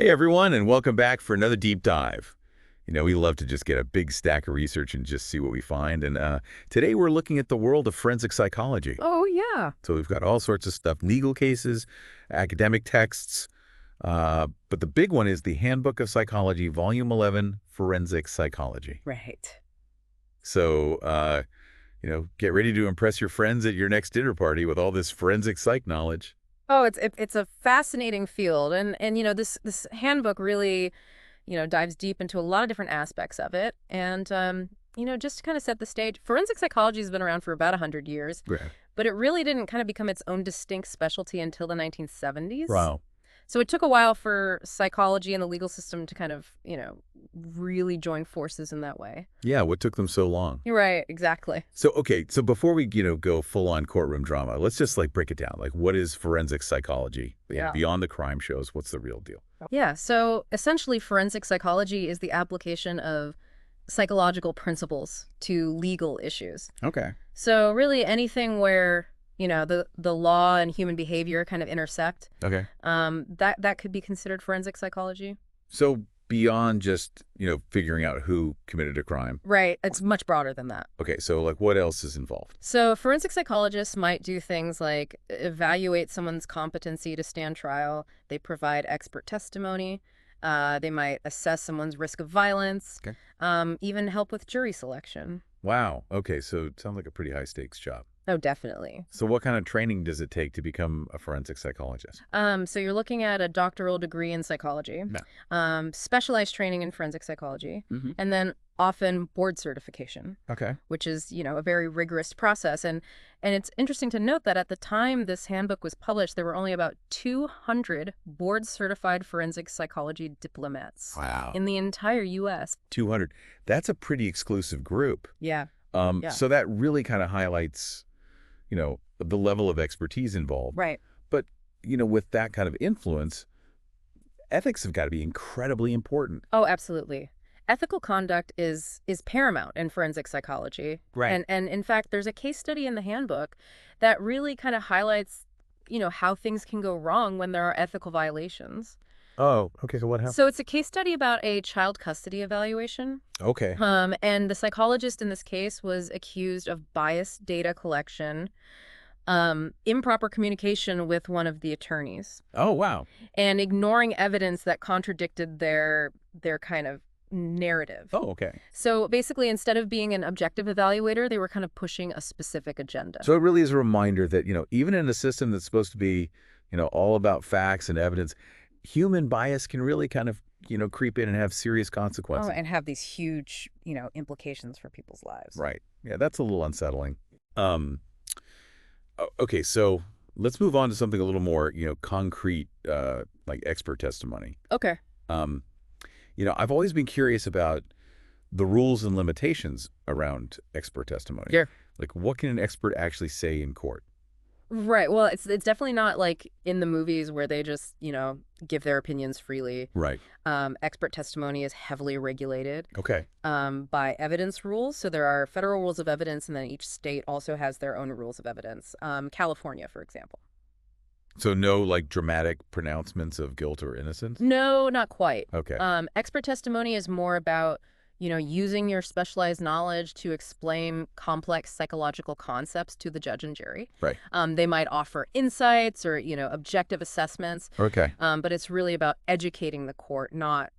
Hey everyone, and welcome back for another deep dive. We love to just get a big stack of research and just see what we find. And today we're looking at the world of forensic psychology. Oh, yeah. So we've got all sorts of stuff, legal cases, academic texts. But the big one is the Handbook of Psychology, Volume 11, Forensic Psychology. Right. So, get ready to impress your friends at your next dinner party with all this forensic psych knowledge. Oh, it's a fascinating field. And this handbook really, dives deep into a lot of different aspects of it. And, just to kind of set the stage, forensic psychology has been around for about 100 years. Right. But it really didn't kind of become its own distinct specialty until the 1970s. Wow. So it took a while for psychology and the legal system to kind of, really join forces in that way. Yeah, what took them so long? You're right, exactly. So before we, go full-on courtroom drama, let's just break it down. What is forensic psychology? Yeah. Beyond the crime shows, what's the real deal? Yeah, so essentially forensic psychology is the application of psychological principles to legal issues. Okay. So really anything where, the law and human behavior kind of intersect, Okay. that could be considered forensic psychology. So beyond just, figuring out who committed a crime. Right, it's much broader than that. Okay, so what else is involved? So forensic psychologists might do things like evaluate someone's competency to stand trial. They provide expert testimony. They might assess someone's risk of violence. Okay. Even help with jury selection. Wow. Okay, so it sounds like a pretty high-stakes job. Oh, definitely. So what kind of training does it take to become a forensic psychologist? So you're looking at a doctoral degree in psychology, specialized training in forensic psychology, and then often board certification. Okay. Which is, a very rigorous process. And it's interesting to note that at the time this handbook was published, there were only about 200 board-certified forensic psychology diplomats. Wow. In the entire U.S. 200. That's a pretty exclusive group. Yeah. So that really kind of highlights, the level of expertise involved. Right. But, with that kind of influence, ethics have got to be incredibly important. Oh, absolutely. Ethical conduct is paramount in forensic psychology. Right. And in fact, there's a case study in the handbook that really kind of highlights, how things can go wrong when there are ethical violations. Oh, okay. So what happened? So it's a case study about a child custody evaluation. Okay. And the psychologist in this case was accused of biased data collection, improper communication with one of the attorneys. Oh, wow. And ignoring evidence that contradicted their kind of narrative. Oh, okay. So basically, instead of being an objective evaluator, they were kind of pushing a specific agenda. So it really is a reminder that, even in a system that's supposed to be, all about facts and evidence, human bias can really kind of, creep in and have serious consequences. Oh, and have these huge, implications for people's lives. Right. Yeah, that's a little unsettling. Okay, so let's move on to something a little more, concrete, like expert testimony. Okay. I've always been curious about the rules and limitations around expert testimony. Yeah. What can an expert actually say in court? Right. Well, it's definitely not like in the movies where they just, give their opinions freely. Right. Expert testimony is heavily regulated. Okay. By evidence rules. So there are federal rules of evidence, and then each state also has their own rules of evidence. California, for example. So no, dramatic pronouncements of guilt or innocence? No, not quite. Okay. Expert testimony is more about, using your specialized knowledge to explain complex psychological concepts to the judge and jury. Right. They might offer insights or, objective assessments. Okay. But it's really about educating the court, not,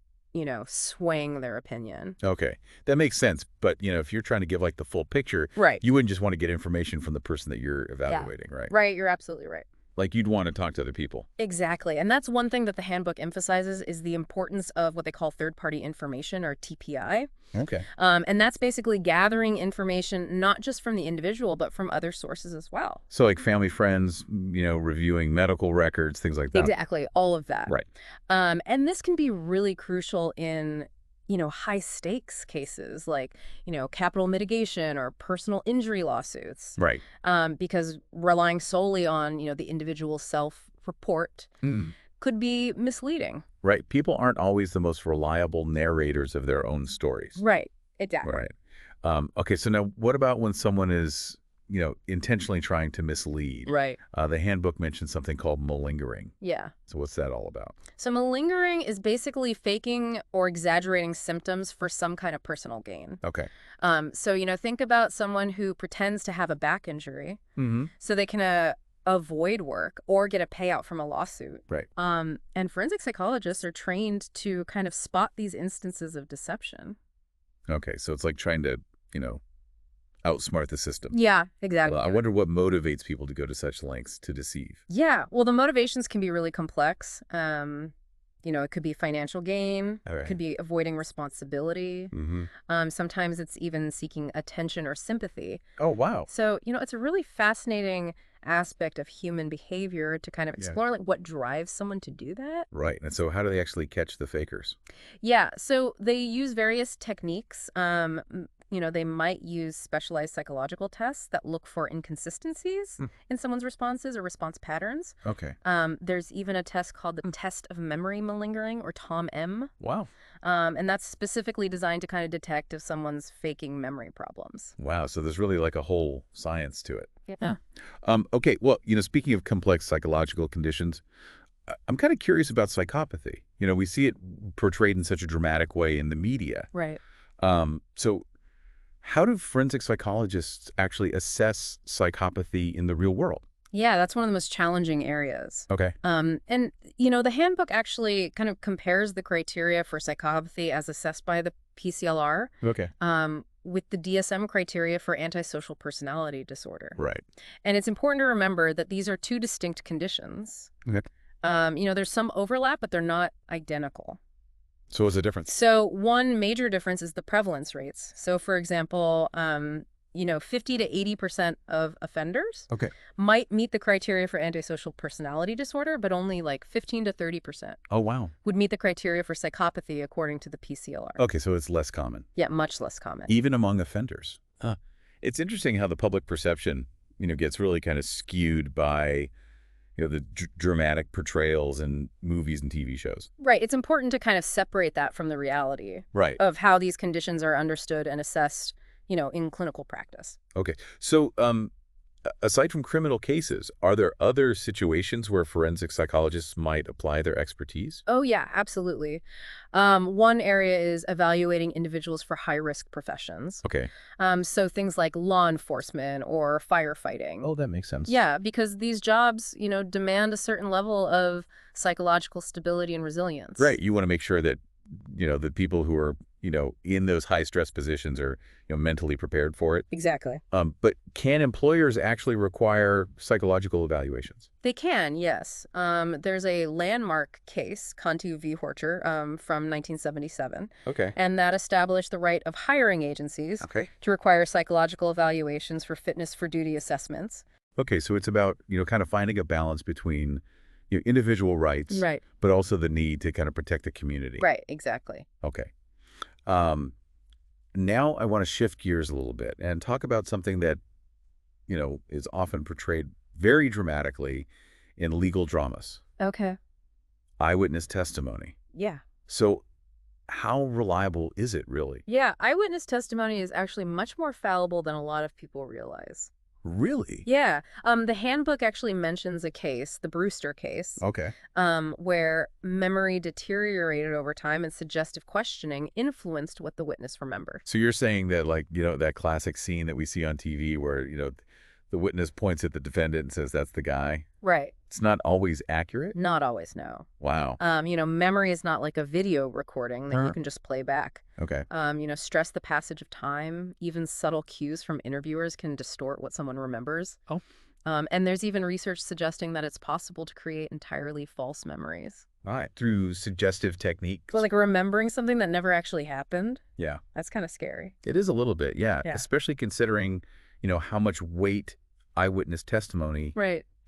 swaying their opinion. Okay. That makes sense. But, if you're trying to give the full picture, right, you wouldn't just want to get information from the person that you're evaluating, right? Right. You're absolutely right. You'd want to talk to other people. Exactly. And that's one thing that the handbook emphasizes is the importance of what they call third-party information, or TPI. Okay. And that's basically gathering information not just from the individual, but from other sources as well. So family, friends, reviewing medical records, things like that. Exactly. All of that. Right. And this can be really crucial in high stakes cases like, capital mitigation or personal injury lawsuits. Right. Because relying solely on, the individual's self-report could be misleading. Right. People aren't always the most reliable narrators of their own stories. Right. Exactly. Right. Okay. So now what about when someone is, intentionally trying to mislead. Right. The handbook mentions something called malingering. Yeah. So what's that all about? So malingering is basically faking or exaggerating symptoms for some kind of personal gain. Okay. So, think about someone who pretends to have a back injury so they can avoid work or get a payout from a lawsuit. Right. And forensic psychologists are trained to kind of spot these instances of deception. Okay. So it's like trying to, outsmart the system. Yeah, exactly. Well, I wonder what motivates people to go to such lengths to deceive. Yeah, well, the motivations can be really complex. It could be financial gain. All right. It could be avoiding responsibility. Sometimes it's even seeking attention or sympathy. Oh, wow. So, it's a really fascinating aspect of human behavior to kind of explore like what drives someone to do that. Right. And so how do they actually catch the fakers? Yeah, so they use various techniques. They might use specialized psychological tests that look for inconsistencies in someone's responses or response patterns. Okay. There's even a test called the Test of Memory Malingering, or TOM-M. Wow. And that's specifically designed to kind of detect if someone's faking memory problems. Wow. So there's really like a whole science to it. Yeah. Okay. Well, speaking of complex psychological conditions, I'm kind of curious about psychopathy. We see it portrayed in such a dramatic way in the media. Right. So how do forensic psychologists actually assess psychopathy in the real world? Yeah, that's one of the most challenging areas. Okay. And, the handbook actually kind of compares the criteria for psychopathy as assessed by the PCLR Okay. with the DSM criteria for antisocial personality disorder. Right. And it's important to remember that these are two distinct conditions. Okay. There's some overlap, but they're not identical. So what's the difference? So one major difference is the prevalence rates. So, for example, 50 to 80% of offenders might meet the criteria for antisocial personality disorder, but only like 15 to 30% Oh, wow. would meet the criteria for psychopathy according to the PCLR. Okay, so it's less common. Yeah, much less common. Even among offenders. It's interesting how the public perception, gets really kind of skewed by, the dramatic portrayals in movies and TV shows. Right. It's important to kind of separate that from the reality of how these conditions are understood and assessed, in clinical practice. Okay. So aside from criminal cases, are there other situations where forensic psychologists might apply their expertise? Oh, yeah, absolutely. One area is evaluating individuals for high-risk professions. Okay. So things like law enforcement or firefighting. Oh, that makes sense. Yeah, because these jobs, demand a certain level of psychological stability and resilience. Right. You want to make sure that, the people who are, in those high-stress positions are, mentally prepared for it. Exactly. But can employers actually require psychological evaluations? They can, yes. There's a landmark case, Conti v. Horcher, from 1977. Okay. And that established the right of hiring agencies to require psychological evaluations for fitness for duty assessments. Okay, so it's about, kind of finding a balance between individual rights, but also the need to kind of protect the community. Right, exactly. Okay. Now I want to shift gears a little bit and talk about something that, is often portrayed very dramatically in legal dramas. Okay. Eyewitness testimony. Yeah. So how reliable is it really? Yeah, eyewitness testimony is actually much more fallible than a lot of people realize. Really? Yeah. The handbook actually mentions a case, the Brewster case, where memory deteriorated over time and suggestive questioning influenced what the witness remembered. So you're saying that, like, that classic scene that we see on TV where, the witness points at the defendant and says, that's the guy? Right. It's not always accurate? Not always, no. Wow. Memory is not like a video recording that you can just play back. Okay. Stress the passage of time, even subtle cues from interviewers can distort what someone remembers. Oh. And there's even research suggesting that it's possible to create entirely false memories. All right. Through suggestive techniques? Well, like remembering something that never actually happened. Yeah. That's kind of scary. It is a little bit, yeah. Especially considering, how much weight eyewitness testimony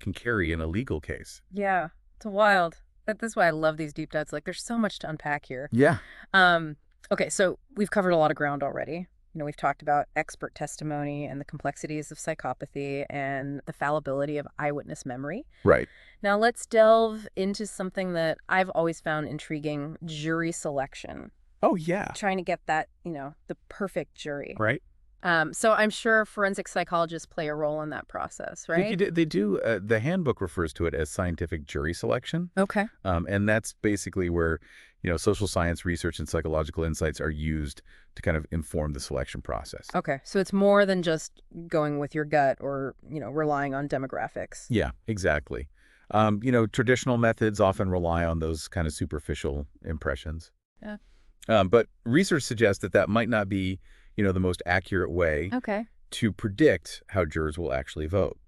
can carry in a legal case. Yeah, it's wild. That's why I love these deep dives. Like, there's so much to unpack here. Yeah. Okay, so we've covered a lot of ground already. We've talked about expert testimony and the complexities of psychopathy and the fallibility of eyewitness memory. Right. Now let's delve into something that I've always found intriguing, jury selection. Oh, yeah. Trying to get that, the perfect jury. Right. So I'm sure forensic psychologists play a role in that process, right? They do. The handbook refers to it as scientific jury selection. Okay. And that's basically where, social science research and psychological insights are used to kind of inform the selection process. Okay. So it's more than just going with your gut or, relying on demographics. Yeah, exactly. Traditional methods often rely on those kind of superficial impressions. Yeah. But research suggests that might not be, the most accurate way Okay. to predict how jurors will actually vote.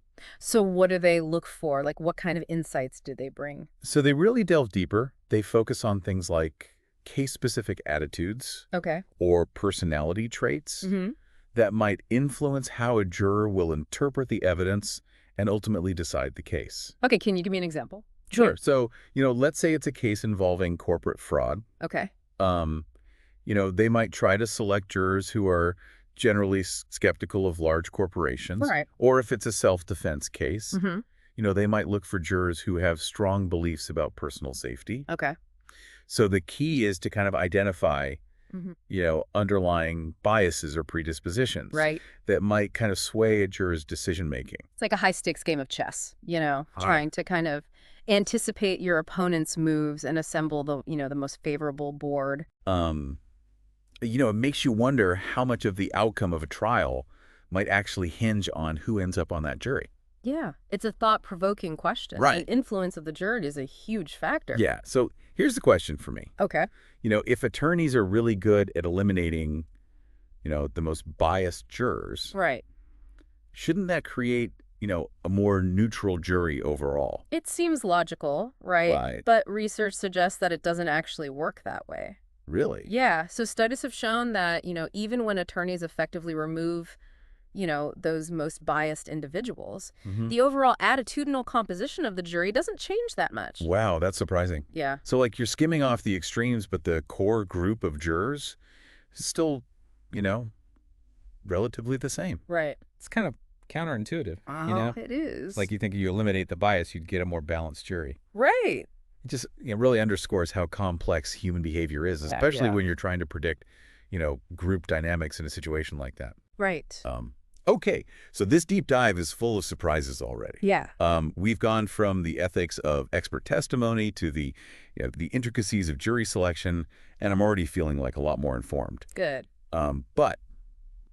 So what do they look for? Like, what kind of insights do they bring? So they really delve deeper. They focus on things like case-specific attitudes Okay. or personality traits Mm-hmm. that might influence how a juror will interpret the evidence and ultimately decide the case. Okay. Can you give me an example? Sure. So, let's say it's a case involving corporate fraud. Okay. They might try to select jurors who are generally skeptical of large corporations. Right. Or if it's a self-defense case, Mm-hmm. they might look for jurors who have strong beliefs about personal safety. Okay. So the key is to kind of identify, Mm-hmm. underlying biases or predispositions Right. that might kind of sway a juror's decision-making. It's like a high-stakes game of chess, Right. trying to kind of anticipate your opponent's moves and assemble the most favorable board. It makes you wonder how much of the outcome of a trial might actually hinge on who ends up on that jury. Yeah. It's a thought-provoking question. Right. And influence of the jury is a huge factor. Yeah. So here's the question for me. Okay. If attorneys are really good at eliminating, the most biased jurors, Right. shouldn't that create, a more neutral jury overall? It seems logical, right? Right. But research suggests that it doesn't actually work that way. Really? Yeah. So studies have shown that, even when attorneys effectively remove, those most biased individuals, Mm-hmm. the overall attitudinal composition of the jury doesn't change that much. Wow, that's surprising. Yeah. So like you're skimming off the extremes, but the core group of jurors is still, relatively the same. Right. It's kind of counterintuitive, It is. Like you think if you eliminate the bias, you'd get a more balanced jury. Right. It just really underscores how complex human behavior is, especially Yeah. when you're trying to predict, group dynamics in a situation like that. Right. Okay, so this deep dive is full of surprises already. Yeah. We've gone from the ethics of expert testimony to the intricacies of jury selection, and I'm already feeling like a lot more informed. Good. But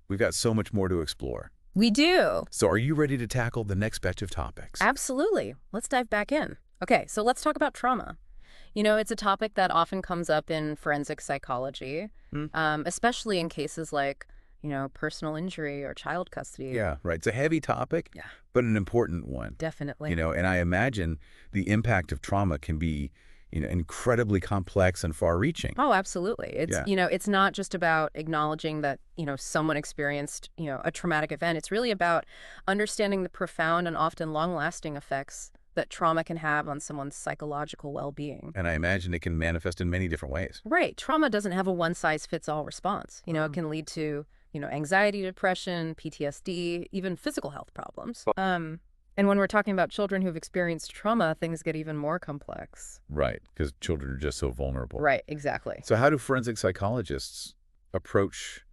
we've got so much more to explore. We do. So are you ready to tackle the next batch of topics? Absolutely. Let's dive back in. Okay, so let's talk about trauma. It's a topic that often comes up in forensic psychology, especially in cases like, personal injury or child custody. Yeah, right. It's a heavy topic, Yeah. but an important one. Definitely. And I imagine the impact of trauma can be, incredibly complex and far-reaching. Oh, absolutely. It's, Yeah. It's not just about acknowledging that, someone experienced, a traumatic event. It's really about understanding the profound and often long-lasting effects that trauma can have on someone's psychological well-being. And I imagine it can manifest in many different ways. Right. Trauma doesn't have a one-size-fits-all response. It can lead to, anxiety, depression, PTSD, even physical health problems. And when we're talking about children who've experienced trauma, things get even more complex. Right, because children are just so vulnerable. Right, exactly. So how do forensic psychologists approach,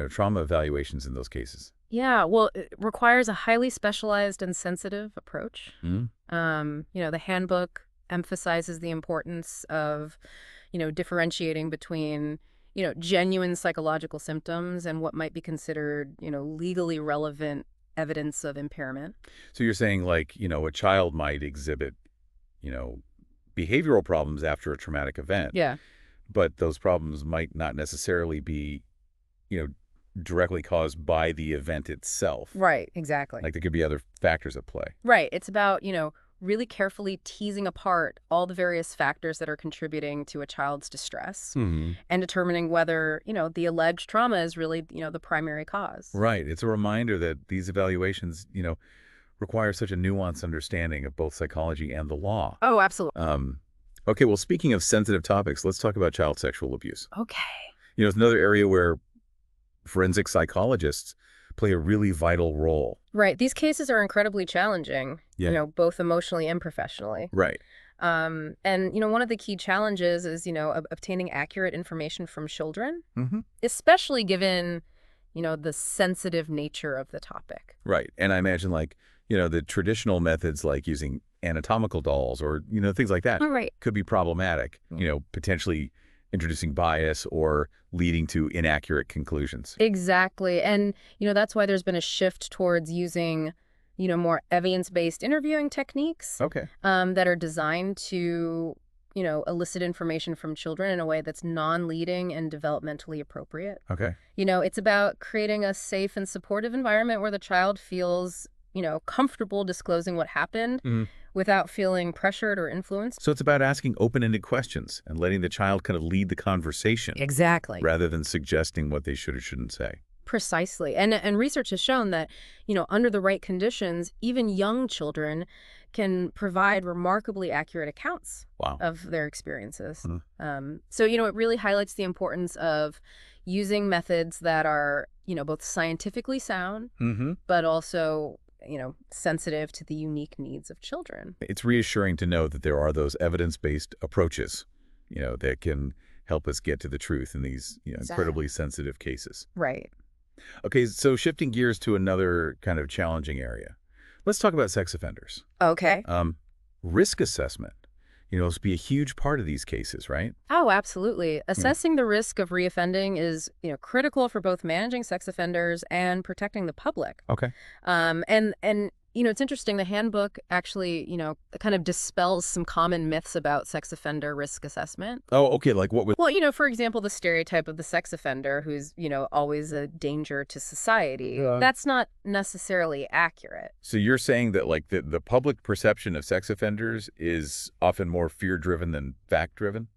trauma evaluations in those cases? Yeah, well, it requires a highly specialized and sensitive approach. Mm-hmm. The handbook emphasizes the importance of, differentiating between, genuine psychological symptoms and what might be considered, legally relevant evidence of impairment. So you're saying like, a child might exhibit, behavioral problems after a traumatic event. Yeah. But those problems might not necessarily be, directly caused by the event itself. Right, exactly. Like there could be other factors at play. Right. It's about, really carefully teasing apart all the various factors that are contributing to a child's distress Mm-hmm. and determining whether, the alleged trauma is really, the primary cause. Right. It's a reminder that these evaluations, require such a nuanced understanding of both psychology and the law. Oh, absolutely. Okay, well, speaking of sensitive topics, let's talk about child sexual abuse. Okay. It's another area where forensic psychologists play a really vital role. Right. These cases are incredibly challenging, Yeah. both emotionally and professionally. Right. And, one of the key challenges is, obtaining accurate information from children, Mm-hmm. especially given, the sensitive nature of the topic. Right. And I imagine like, the traditional methods like using anatomical dolls or, things like that Right. could be problematic, potentially introducing bias or leading to inaccurate conclusions. Exactly. And, that's why there's been a shift towards using, more evidence-based interviewing techniques Okay. that are designed to, elicit information from children in a way that's non-leading and developmentally appropriate. Okay. It's about creating a safe and supportive environment where the child feels, comfortable disclosing what happened without feeling pressured or influenced. So it's about asking open-ended questions and letting the child kind of lead the conversation Exactly. rather than suggesting what they should or shouldn't say. Precisely. And research has shown that, under the right conditions, even young children can provide remarkably accurate accounts Wow. of their experiences. So, it really highlights the importance of using methods that are, both scientifically sound, but also, sensitive to the unique needs of children. It's reassuring to know that there are those evidence-based approaches, that can help us get to the truth in these incredibly sensitive cases. Right. Okay, so shifting gears to another kind of challenging area. Let's talk about sex offenders. Okay. Risk assessment, will be a huge part of these cases, right? Oh, absolutely. Assessing the risk of reoffending is, critical for both managing sex offenders and protecting the public. Okay. And it's interesting. The handbook actually, kind of dispels some common myths about sex offender risk assessment. Oh, okay. Like what was... Well, for example, the stereotype of the sex offender who's, always a danger to society. That's not necessarily accurate. So you're saying that like the public perception of sex offenders is often more fear-driven than fact-driven?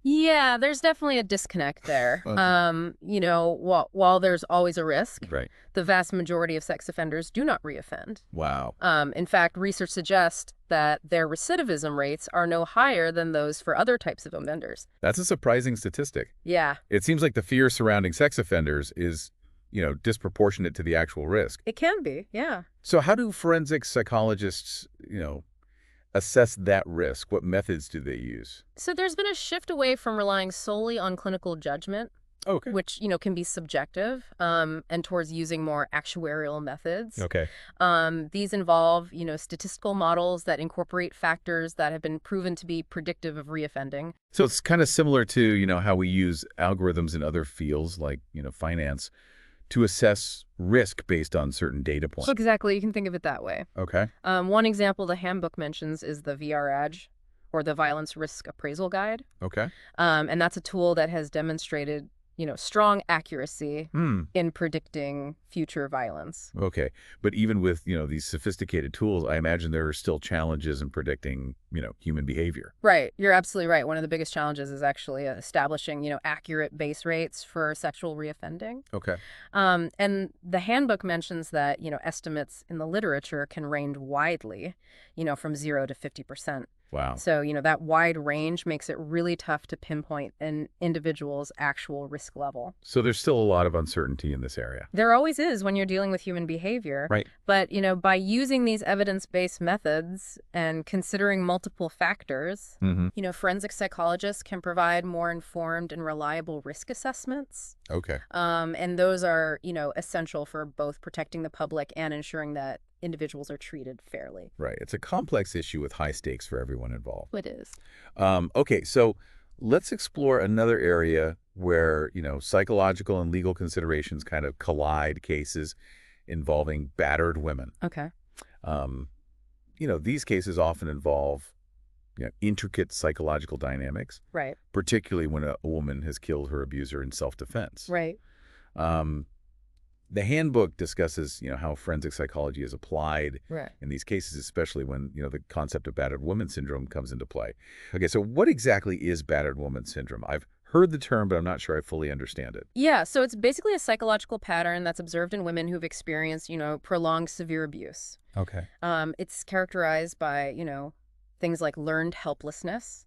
Yeah, there's definitely a disconnect there. While there's always a risk, Right. the vast majority of sex offenders do not reoffend. Wow. In fact, research suggests that their recidivism rates are no higher than those for other types of offenders. That's a surprising statistic. Yeah, It seems like the fear surrounding sex offenders is, disproportionate to the actual risk. it can be. Yeah. So how do forensic psychologists, assess that risk? What methods do they use? So there's been a shift away from relying solely on clinical judgment, Okay. which, can be subjective, and towards using more actuarial methods. Okay. These involve, statistical models that incorporate factors that have been proven to be predictive of reoffending. So it's kind of similar to, how we use algorithms in other fields like, finance to assess risk based on certain data points. Exactly. You can think of it that way. Okay. One example the handbook mentions is the VRAG, or the Violence Risk Appraisal Guide. Okay. And that's a tool that has demonstrated, strong accuracy in predicting future violence. Okay. But even with, these sophisticated tools, I imagine there are still challenges in predicting, human behavior. Right. You're absolutely right. One of the biggest challenges is actually establishing, accurate base rates for sexual reoffending. Okay. And the handbook mentions that, estimates in the literature can range widely, from 0 to 50%. Wow. So, that wide range makes it really tough to pinpoint an individual's actual risk level. So there's still a lot of uncertainty in this area. There always is when you're dealing with human behavior. Right. But, by using these evidence-based methods and considering multiple factors, forensic psychologists can provide more informed and reliable risk assessments. Okay. And those are, essential for both protecting the public and ensuring that individuals are treated fairly. Right. It's a complex issue with high stakes for everyone involved. It is. Okay, so let's explore another area where, psychological and legal considerations kind of collide, cases involving battered women. Okay. These cases often involve, intricate psychological dynamics, Right. particularly when a woman has killed her abuser in self-defense. Right. The handbook discusses, how forensic psychology is applied Right. in these cases, especially when, the concept of battered woman syndrome comes into play. Okay, so what exactly is battered woman syndrome? I've heard the term, but I'm not sure I fully understand it. Yeah, so it's basically a psychological pattern that's observed in women who've experienced, prolonged severe abuse. Okay. It's characterized by, things like learned helplessness,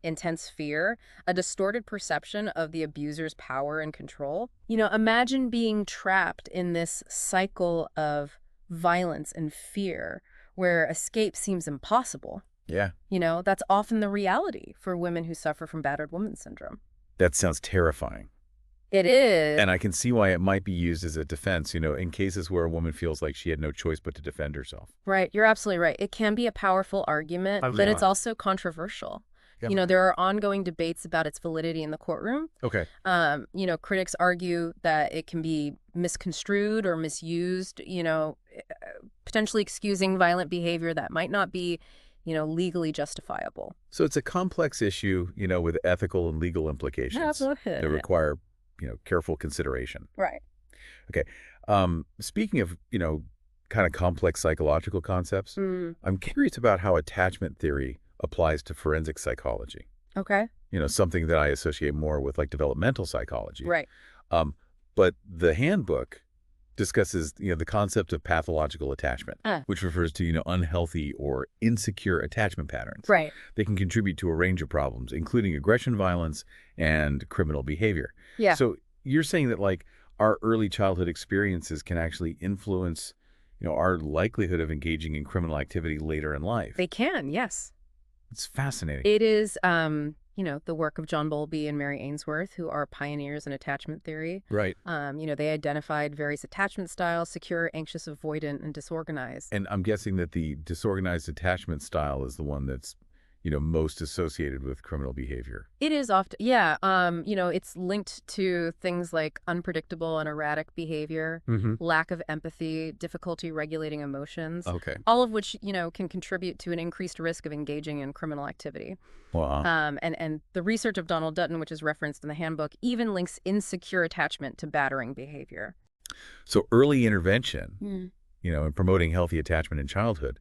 intense fear, a distorted perception of the abuser's power and control. Imagine being trapped in this cycle of violence and fear where escape seems impossible. Yeah. That's often the reality for women who suffer from battered woman syndrome. That sounds terrifying. It is. And I can see why it might be used as a defense, in cases where a woman feels like she had no choice but to defend herself. Right. You're absolutely right. It can be a powerful argument, but it's also controversial. Yep. There are ongoing debates about its validity in the courtroom. Okay. Critics argue that it can be misconstrued or misused, potentially excusing violent behavior that might not be, legally justifiable. So it's a complex issue, with ethical and legal implications that require, careful consideration. Right. Okay. Speaking of, kind of complex psychological concepts, I'm curious about how attachment theory applies to forensic psychology. Okay. Something that I associate more with like developmental psychology. Right. But the handbook discusses, the concept of pathological attachment, which refers to, unhealthy or insecure attachment patterns. Right. They can contribute to a range of problems, including aggression, violence, and criminal behavior. Yeah. So you're saying that like our early childhood experiences can actually influence, our likelihood of engaging in criminal activity later in life. They can, yes. It's fascinating. It is, the work of John Bowlby and Mary Ainsworth, who are pioneers in attachment theory. Right. They identified various attachment styles: secure, anxious, avoidant, and disorganized. And I'm guessing that the disorganized attachment style is the one that's, most associated with criminal behavior. It is often, yeah. It's linked to things like unpredictable and erratic behavior, lack of empathy, difficulty regulating emotions. Okay. All of which, can contribute to an increased risk of engaging in criminal activity. Wow. And the research of Donald Dutton, which is referenced in the handbook, even links insecure attachment to battering behavior. So early intervention, in promoting healthy attachment in childhood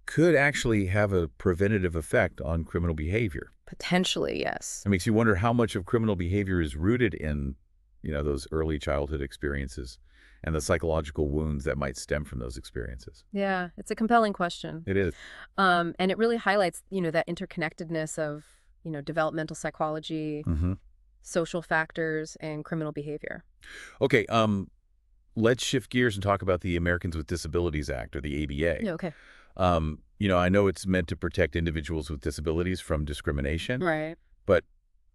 could actually have a preventative effect on criminal behavior. Potentially, yes. It makes you wonder how much of criminal behavior is rooted in, those early childhood experiences and the psychological wounds that might stem from those experiences. Yeah, it's a compelling question. It is. And it really highlights, that interconnectedness of, developmental psychology, social factors, and criminal behavior. Okay, let's shift gears and talk about the Americans with Disabilities Act, or the ABA. Yeah, okay. I know it's meant to protect individuals with disabilities from discrimination. Right. But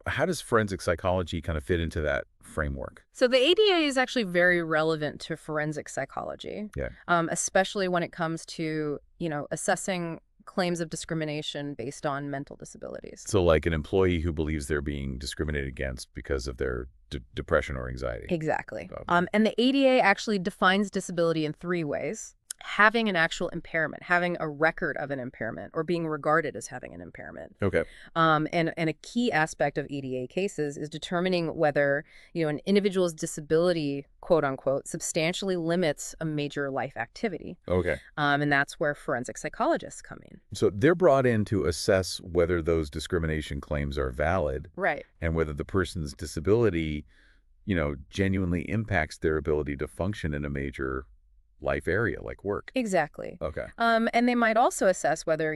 how does forensic psychology kind of fit into that framework? So the ADA is actually very relevant to forensic psychology, especially when it comes to, assessing claims of discrimination based on mental disabilities. So like an employee who believes they're being discriminated against because of their depression or anxiety. Exactly. Okay. And the ADA actually defines disability in 3 ways. Having an actual impairment, having a record of an impairment, or being regarded as having an impairment. Okay. And a key aspect of ADA cases is determining whether, an individual's disability, quote unquote, substantially limits a major life activity. Okay. And that's where forensic psychologists come in. So they're brought in to assess whether those discrimination claims are valid. Right. And whether the person's disability, genuinely impacts their ability to function in a major life area like work. Exactly. Okay. And they might also assess whether,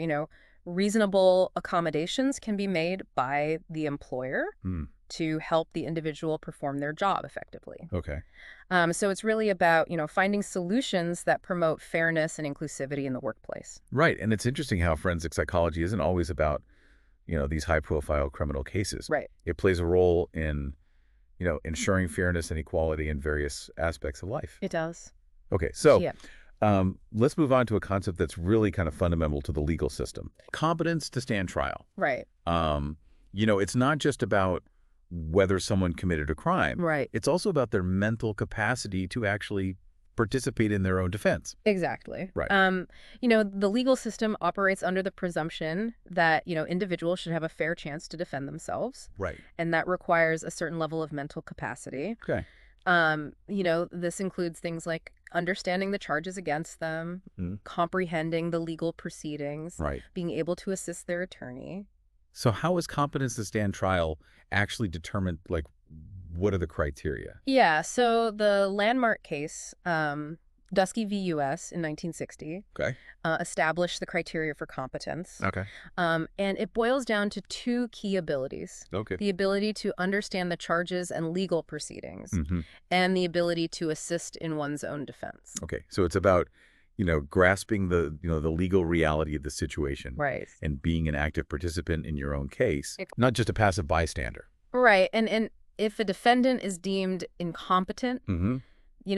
reasonable accommodations can be made by the employer to help the individual perform their job effectively. Okay. So it's really about, finding solutions that promote fairness and inclusivity in the workplace. Right. And it's interesting how forensic psychology isn't always about, these high-profile criminal cases. Right. It plays a role in, ensuring fairness and equality in various aspects of life. It does. Okay, so Yeah. let's move on to a concept that's really kind of fundamental to the legal system. Competence to stand trial. Right. It's not just about whether someone committed a crime. Right. It's also about their mental capacity to actually participate in their own defense. Exactly. Right. The legal system operates under the presumption that, individuals should have a fair chance to defend themselves. Right. And that requires a certain level of mental capacity. Okay. This includes things like understanding the charges against them, comprehending the legal proceedings, Right. being able to assist their attorney. So how is competence to stand trial actually determined? Like, what are the criteria? Yeah, so the landmark case, Dusky v. U.S. in 1960, Okay. established the criteria for competence. Okay. And it boils down to 2 key abilities. Okay. The ability to understand the charges and legal proceedings, and the ability to assist in one's own defense. Okay. So it's about, grasping the, the legal reality of the situation. Right. And being an active participant in your own case, not just a passive bystander. Right. And if a defendant is deemed incompetent, Mm-hmm.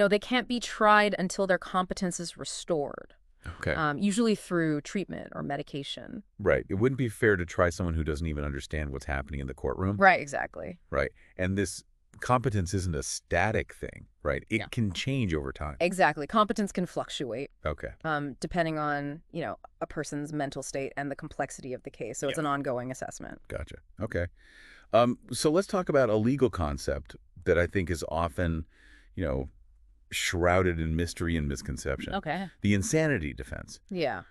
they can't be tried until their competence is restored, Okay. usually through treatment or medication. Right. It wouldn't be fair to try someone who doesn't even understand what's happening in the courtroom. Right, exactly. Right. And this competence isn't a static thing, right? It Yeah. can change over time. Exactly. Competence can fluctuate Okay. depending on, a person's mental state and the complexity of the case. So it's an ongoing assessment. Gotcha. Okay. So let's talk about a legal concept that I think is often, shrouded in mystery and misconception. Okay. The insanity defense. Yeah.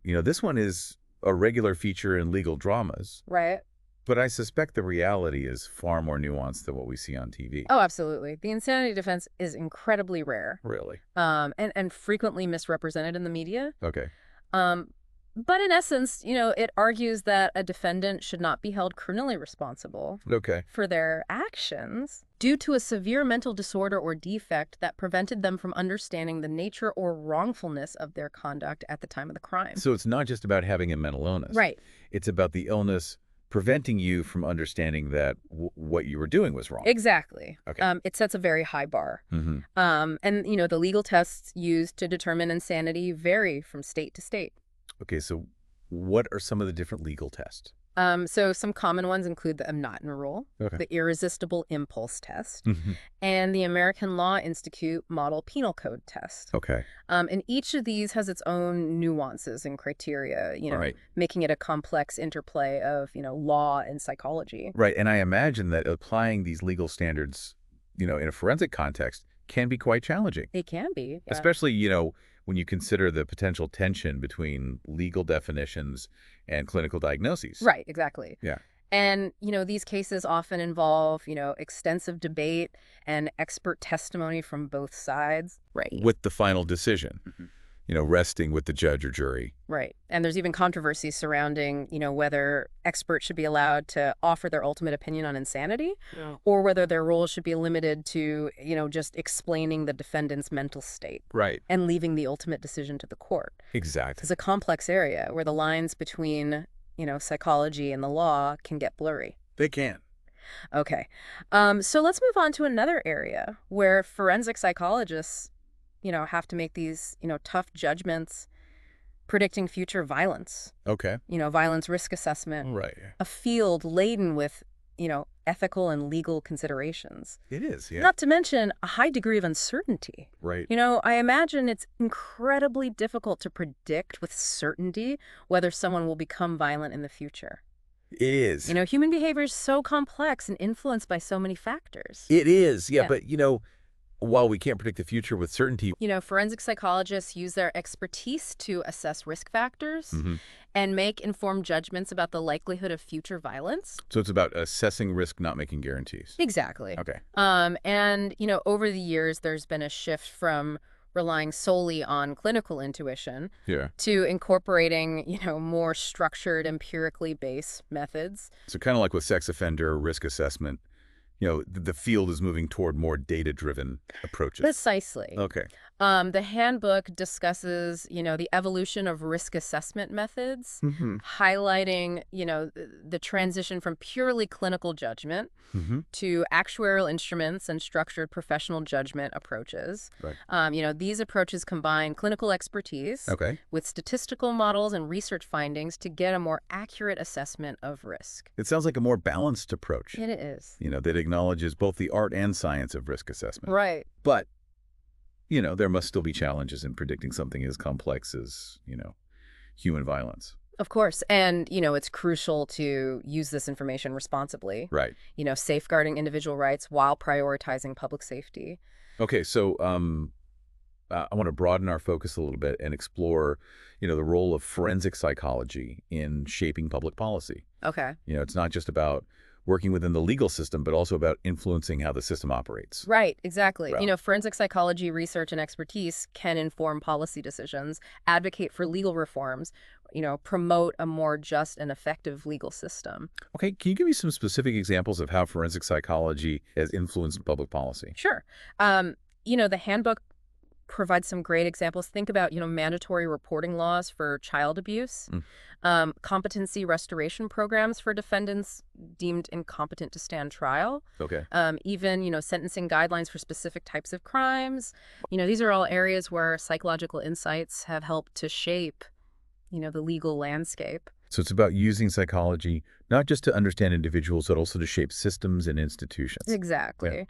This one is a regular feature in legal dramas, Right. but I suspect the reality is far more nuanced than what we see on TV. Oh, absolutely. The insanity defense is incredibly rare, Really? and frequently misrepresented in the media. Okay. But in essence, it argues that a defendant should not be held criminally responsible Okay. for their actions due to a severe mental disorder or defect that prevented them from understanding the nature or wrongfulness of their conduct at the time of the crime. So it's not just about having a mental illness. Right. It's about the illness preventing you from understanding that what you were doing was wrong. Exactly. Okay. It sets a very high bar. Mm-hmm. And, the legal tests used to determine insanity vary from state to state. Okay, so what are some of the different legal tests? So some common ones include the Amnaten rule, Okay. the irresistible impulse test, Mm-hmm. and the American Law Institute Model Penal Code test. Okay. And each of these has its own nuances and criteria, Right. making it a complex interplay of, law and psychology. Right, and I imagine that applying these legal standards, in a forensic context can be quite challenging, It can be. Yeah. especially, when you consider the potential tension between legal definitions and clinical diagnoses. Right, exactly. Yeah. And, these cases often involve, extensive debate and expert testimony from both sides. Right. With the final decision, resting with the judge or jury. Right. And there's even controversy surrounding, whether experts should be allowed to offer their ultimate opinion on insanity or whether their role should be limited to, just explaining the defendant's mental state Right. and leaving the ultimate decision to the court. Exactly. It's a complex area where the lines between, psychology and the law can get blurry. They can. Okay. So let's move on to another area where forensic psychologists, have to make these, tough judgments predicting future violence, Okay. violence risk assessment, Right. a field laden with, ethical and legal considerations. It is, yeah. Not to mention a high degree of uncertainty. Right. I imagine it's incredibly difficult to predict with certainty whether someone will become violent in the future. It is. Human behavior is so complex and influenced by so many factors. It is, yeah. Yeah. But, while we can't predict the future with certainty. Forensic psychologists use their expertise to assess risk factors Mm-hmm. and make informed judgments about the likelihood of future violence. So it's about assessing risk, not making guarantees. Exactly. Okay. And, over the years, there's been a shift from relying solely on clinical intuition Yeah. to incorporating, more structured, empirically based methods. So kind of like with sex offender risk assessment, the field is moving toward more data-driven approaches. Precisely. Okay. The handbook discusses, the evolution of risk assessment methods, Mm-hmm. highlighting, the transition from purely clinical judgment Mm-hmm. to actuarial instruments and structured professional judgment approaches. Right. These approaches combine clinical expertise Okay. with statistical models and research findings to get a more accurate assessment of risk. It sounds like a more balanced approach, It is. that acknowledges both the art and science of risk assessment. Right. But, there must still be challenges in predicting something as complex as, human violence. Of course. And, it's crucial to use this information responsibly, Right. Safeguarding individual rights while prioritizing public safety. Okay, so I want to broaden our focus a little bit and explore, the role of forensic psychology in shaping public policy. Okay. It's not just about working within the legal system, but also about influencing how the system operates. Right, exactly. Well. Forensic psychology research and expertise can inform policy decisions, advocate for legal reforms, promote a more just and effective legal system. Okay, can you give me some specific examples of how forensic psychology has influenced public policy? Sure. The handbook provides some great examples. Think about, mandatory reporting laws for child abuse, competency restoration programs for defendants deemed incompetent to stand trial, Okay. even, sentencing guidelines for specific types of crimes. These are all areas where psychological insights have helped to shape, the legal landscape. So it's about using psychology not just to understand individuals, but also to shape systems and institutions. Exactly.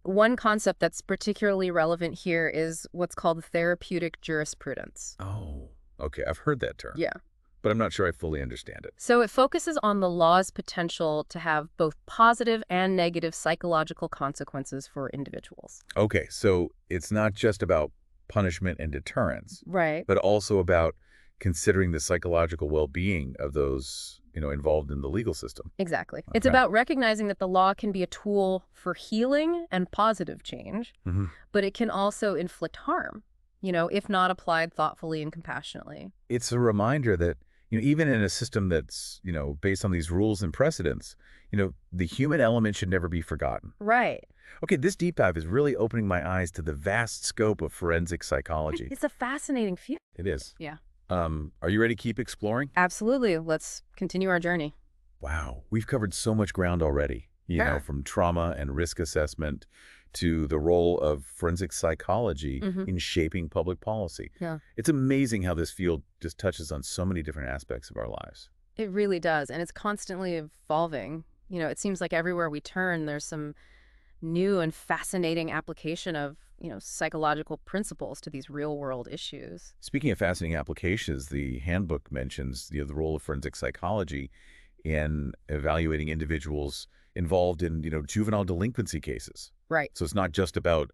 One concept that's particularly relevant here is what's called therapeutic jurisprudence. Oh, okay. I've heard that term. Yeah. But I'm not sure I fully understand it. So it focuses on the law's potential to have both positive and negative psychological consequences for individuals. Okay, so it's not just about punishment and deterrence, Right. but also about considering the psychological well-being of those, involved in the legal system. Exactly. It's Okay. about recognizing that the law can be a tool for healing and positive change, Mm-hmm. but it can also inflict harm, if not applied thoughtfully and compassionately. It's a reminder that, even in a system that's, based on these rules and precedents, the human element should never be forgotten. Right. Okay, this deep dive is really opening my eyes to the vast scope of forensic psychology. It's a fascinating field. It is. Yeah. Are you ready to keep exploring? Absolutely. Let's continue our journey. Wow, we've covered so much ground already, Sure. from trauma and risk assessment to the role of forensic psychology in shaping public policy. Yeah. It's amazing how this field just touches on so many different aspects of our lives. It really does. And it's constantly evolving. It seems like everywhere we turn, there's some new and fascinating application of, psychological principles to these real world issues. Speaking of fascinating applications, the handbook mentions the role of forensic psychology in evaluating individuals involved in, juvenile delinquency cases. Right. So it's not just about,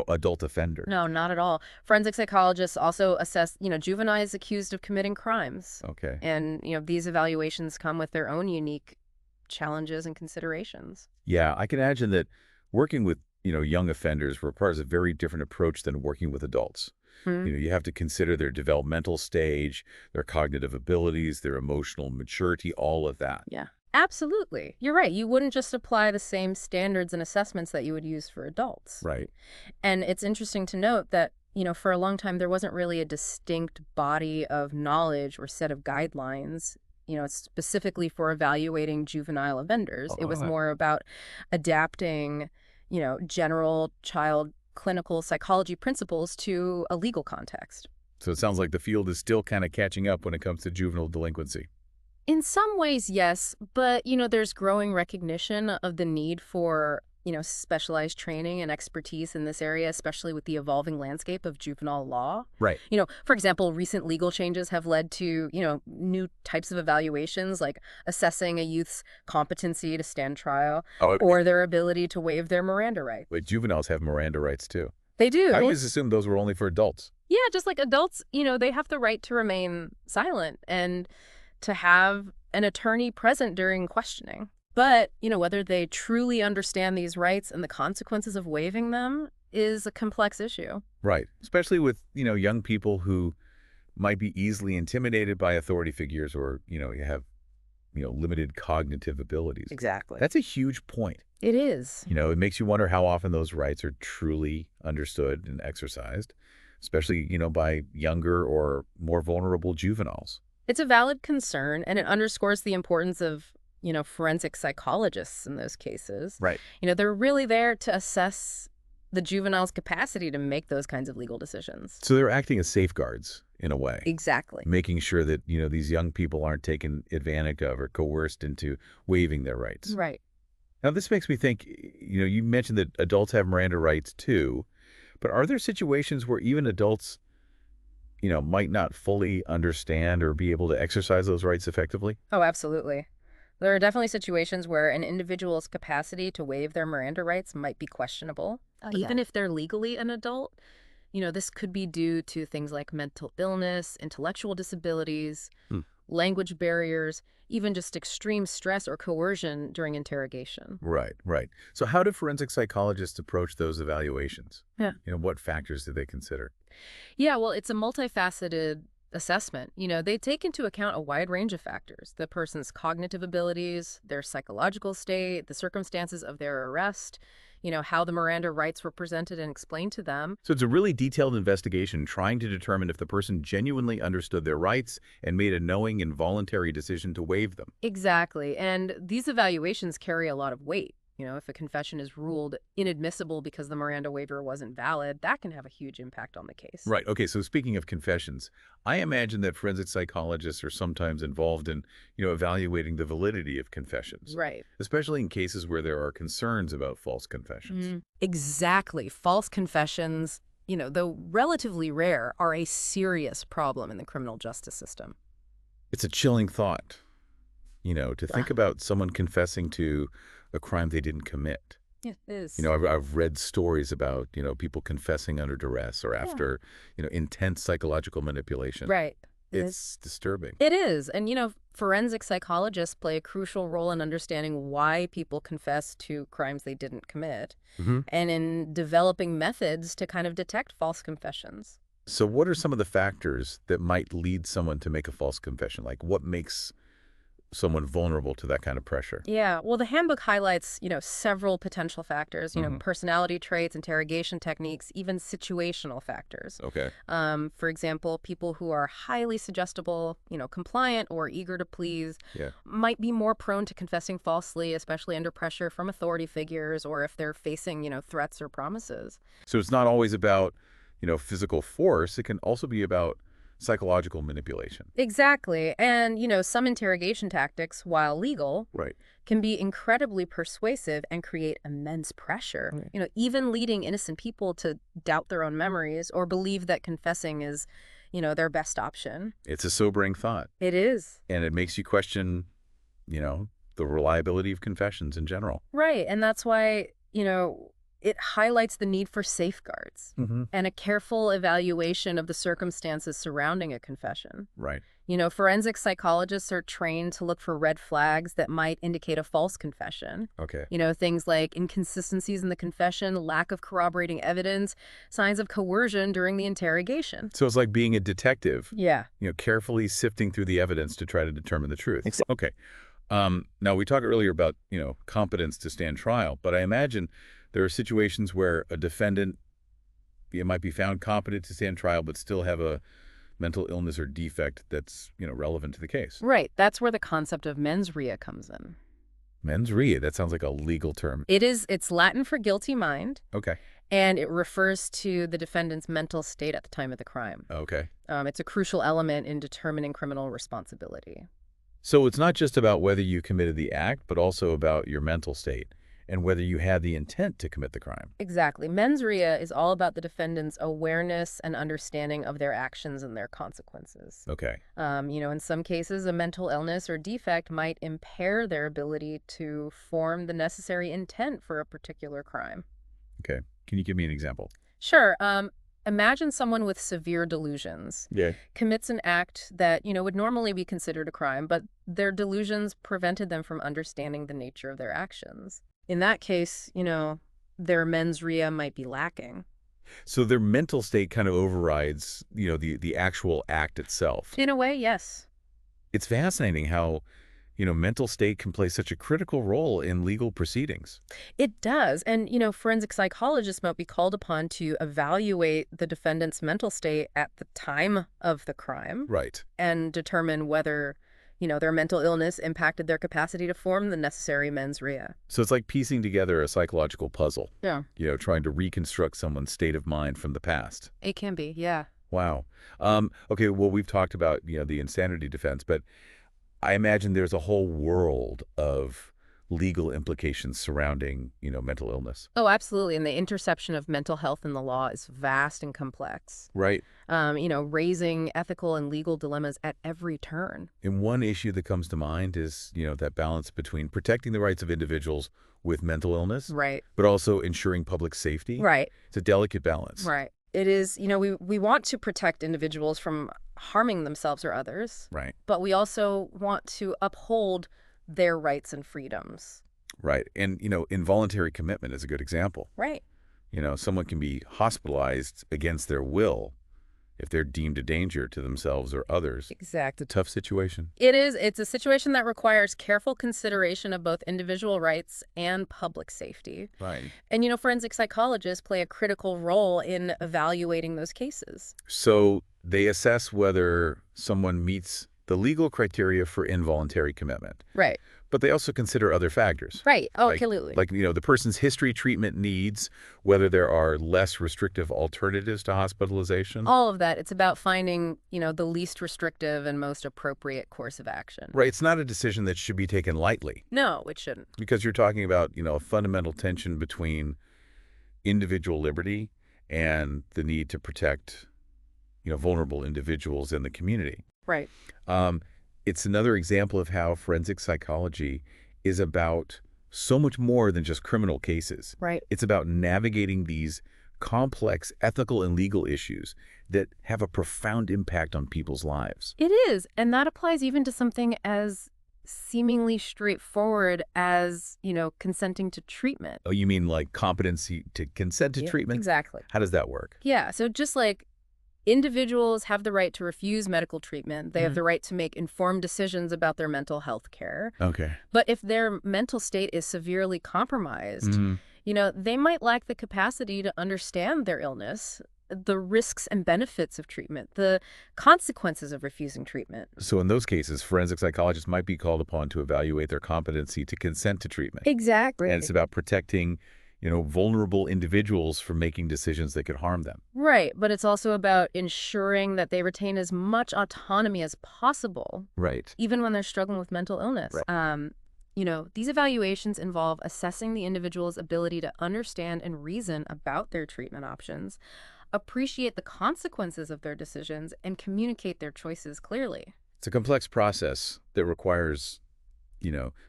adult offenders. No, not at all. Forensic psychologists also assess, juveniles accused of committing crimes. Okay. And, these evaluations come with their own unique challenges and considerations. Yeah, I can imagine that working with, young offenders requires a very different approach than working with adults. You have to consider their developmental stage, their cognitive abilities, their emotional maturity, all of that. Yeah, absolutely. You're right. You wouldn't just apply the same standards and assessments that you would use for adults. Right. And it's interesting to note that, for a long time, there wasn't really a distinct body of knowledge or set of guidelines, specifically for evaluating juvenile offenders. It was more about adapting, general child clinical psychology principles to a legal context. So it sounds like the field is still kind of catching up when it comes to juvenile delinquency. In some ways, yes, but, there's growing recognition of the need for, specialized training and expertise in this area, especially with the evolving landscape of juvenile law. Right. For example, recent legal changes have led to, new types of evaluations, like assessing a youth's competency to stand trial or their ability to waive their Miranda rights. But juveniles have Miranda rights, too. They do. I always assumed those were only for adults. Yeah, just like adults, they have the right to remain silent and to have an attorney present during questioning. But, whether they truly understand these rights and the consequences of waiving them is a complex issue. Right. Especially with, young people who might be easily intimidated by authority figures or, you have, limited cognitive abilities. Exactly. That's a huge point. It is. It makes you wonder how often those rights are truly understood and exercised, especially, by younger or more vulnerable juveniles. It's a valid concern, and it underscores the importance of, forensic psychologists in those cases. Right. They're really there to assess the juvenile's capacity to make those kinds of legal decisions. So they're acting as safeguards in a way. Exactly. Making sure that, these young people aren't taken advantage of or coerced into waiving their rights. Right. Now, this makes me think, you mentioned that adults have Miranda rights too, but are there situations where even adults, might not fully understand or be able to exercise those rights effectively? Oh, absolutely. There are definitely situations where an individual's capacity to waive their Miranda rights might be questionable, even if they're legally an adult. This could be due to things like mental illness, intellectual disabilities, language barriers, even just extreme stress or coercion during interrogation. Right, right. So how do forensic psychologists approach those evaluations? Yeah. What factors do they consider? Yeah, well, it's a multifaceted assessment, they take into account a wide range of factors: the person's cognitive abilities, their psychological state, the circumstances of their arrest, how the Miranda rights were presented and explained to them. So it's a really detailed investigation trying to determine if the person genuinely understood their rights and made a knowing and voluntary decision to waive them. Exactly. And these evaluations carry a lot of weight. If a confession is ruled inadmissible because the Miranda waiver wasn't valid, that can have a huge impact on the case. Right. Okay, so speaking of confessions, I imagine that forensic psychologists are sometimes involved in, evaluating the validity of confessions. Right. Especially in cases where there are concerns about false confessions. Exactly. False confessions, though relatively rare, are a serious problem in the criminal justice system. It's a chilling thought, to think about someone confessing to a crime they didn't commit. It is. I've read stories about, people confessing under duress or after, intense psychological manipulation. Right. It's disturbing. It is. And, forensic psychologists play a crucial role in understanding why people confess to crimes they didn't commit and in developing methods to kind of detect false confessions. So what are some of the factors that might lead someone to make a false confession? Like what makes someone vulnerable to that kind of pressure? Yeah, well, the handbook highlights, several potential factors, personality traits, interrogation techniques, even situational factors. Okay. For example, people who are highly suggestible, compliant or eager to please might be more prone to confessing falsely, especially under pressure from authority figures or if they're facing, threats or promises. So it's not always about, physical force. It can also be about psychological manipulation. Exactly. And, some interrogation tactics, while legal, can be incredibly persuasive and create immense pressure, even leading innocent people to doubt their own memories or believe that confessing is, their best option. It's a sobering thought. It is. And it makes you question, the reliability of confessions in general. Right. And that's why, it highlights the need for safeguards and a careful evaluation of the circumstances surrounding a confession. Right. Forensic psychologists are trained to look for red flags that might indicate a false confession. Okay. Things like inconsistencies in the confession, lack of corroborating evidence, signs of coercion during the interrogation. So it's like being a detective. Yeah. Carefully sifting through the evidence to try to determine the truth. Exactly. Okay. Now, we talked earlier about, competence to stand trial, but I imagine there are situations where a defendant might be found competent to stand trial but still have a mental illness or defect that's, relevant to the case. Right. That's where the concept of mens rea comes in. Mens rea, that sounds like a legal term. It is. It's Latin for guilty mind. Okay. And it refers to the defendant's mental state at the time of the crime. Okay. It's a crucial element in determining criminal responsibility. So it's not just about whether you committed the act, but also about your mental state and whether you had the intent to commit the crime. Exactly. Mens rea is all about the defendant's awareness and understanding of their actions and their consequences. Okay. In some cases, a mental illness or defect might impair their ability to form the necessary intent for a particular crime. Okay. Can you give me an example? Sure. Imagine someone with severe delusions commits an act that, would normally be considered a crime, but their delusions prevented them from understanding the nature of their actions. In that case, their mens rea might be lacking. So their mental state kind of overrides, the actual act itself. In a way, yes. It's fascinating how, mental state can play such a critical role in legal proceedings. It does. And, forensic psychologists might be called upon to evaluate the defendant's mental state at the time of the crime. Right. And determine whether, their mental illness impacted their capacity to form the necessary mens rea. So it's like piecing together a psychological puzzle. Yeah. Trying to reconstruct someone's state of mind from the past. It can be, yeah. Wow. Okay, well, we've talked about, the insanity defense, but I imagine there's a whole world of legal implications surrounding, mental illness. Oh, absolutely. And the intersection of mental health and the law is vast and complex. Right. Raising ethical and legal dilemmas at every turn. And one issue that comes to mind is, that balance between protecting the rights of individuals with mental illness. Right. But also ensuring public safety. Right. It's a delicate balance. Right. It is, we want to protect individuals from harming themselves or others. Right. But we also want to uphold their rights and freedoms. Right. And, involuntary commitment is a good example. Right. Someone can be hospitalized against their will if they're deemed a danger to themselves or others. Exactly. It's a tough situation. It is. It's a situation that requires careful consideration of both individual rights and public safety. Right. And, forensic psychologists play a critical role in evaluating those cases. So they assess whether someone meets the legal criteria for involuntary commitment. Right. But they also consider other factors. Right. Oh, absolutely. Like, the person's history, treatment needs, whether there are less restrictive alternatives to hospitalization. All of that. It's about finding, the least restrictive and most appropriate course of action. Right. It's not a decision that should be taken lightly. No, it shouldn't. Because you're talking about, a fundamental tension between individual liberty and the need to protect, vulnerable individuals in the community. Right. It's another example of how forensic psychology is about so much more than just criminal cases. Right. It's about navigating these complex ethical and legal issues that have a profound impact on people's lives. It is. And that applies even to something as seemingly straightforward as, consenting to treatment. Oh, you mean like competency to consent to treatment? Exactly. How does that work? Yeah. So just like individuals have the right to refuse medical treatment, they have the right to make informed decisions about their mental health care. Okay. But if their mental state is severely compromised, they might lack the capacity to understand their illness, the risks and benefits of treatment, the consequences of refusing treatment. So in those cases, forensic psychologists might be called upon to evaluate their competency to consent to treatment. Exactly. And it's about protecting vulnerable individuals from making decisions that could harm them. Right. But it's also about ensuring that they retain as much autonomy as possible. Right. Even when they're struggling with mental illness. Right. These evaluations involve assessing the individual's ability to understand and reason about their treatment options, appreciate the consequences of their decisions, and communicate their choices clearly. It's a complex process that requires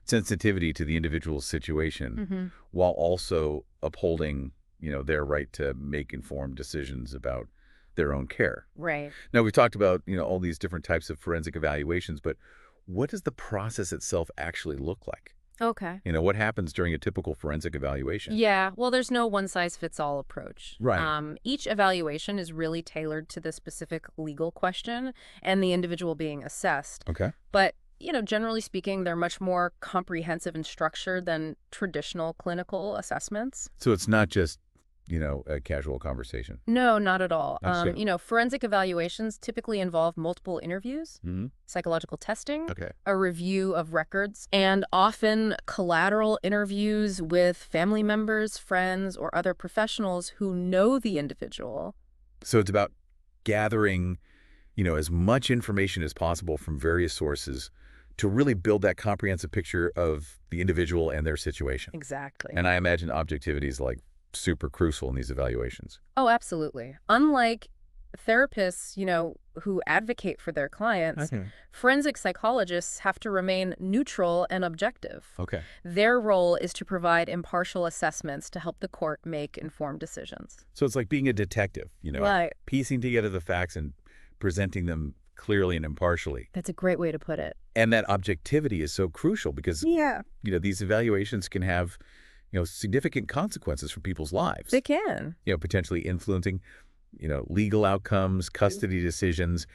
sensitivity to the individual's situation while also upholding, their right to make informed decisions about their own care. Right. Now, we've talked about, all these different types of forensic evaluations, but what does the process itself actually look like? Okay. What happens during a typical forensic evaluation? Yeah, well, there's no one-size-fits-all approach. Right. Each evaluation is really tailored to the specific legal question and the individual being assessed. Okay. But generally speaking, they're much more comprehensive and structured than traditional clinical assessments. So it's not just, a casual conversation. No, not at all. Understood. Forensic evaluations typically involve multiple interviews, psychological testing, a review of records, and often collateral interviews with family members, friends, or other professionals who know the individual. So it's about gathering, as much information as possible from various sources to really build that comprehensive picture of the individual and their situation. Exactly. And I imagine objectivity is like super crucial in these evaluations. Oh, absolutely. Unlike therapists, who advocate for their clients, forensic psychologists have to remain neutral and objective. Okay. Their role is to provide impartial assessments to help the court make informed decisions. So it's like being a detective, Right. piecing together the facts and presenting them clearly and impartially. That's a great way to put it. And that objectivity is so crucial because, these evaluations can have, significant consequences for people's lives. They can. Potentially influencing, legal outcomes, custody decisions,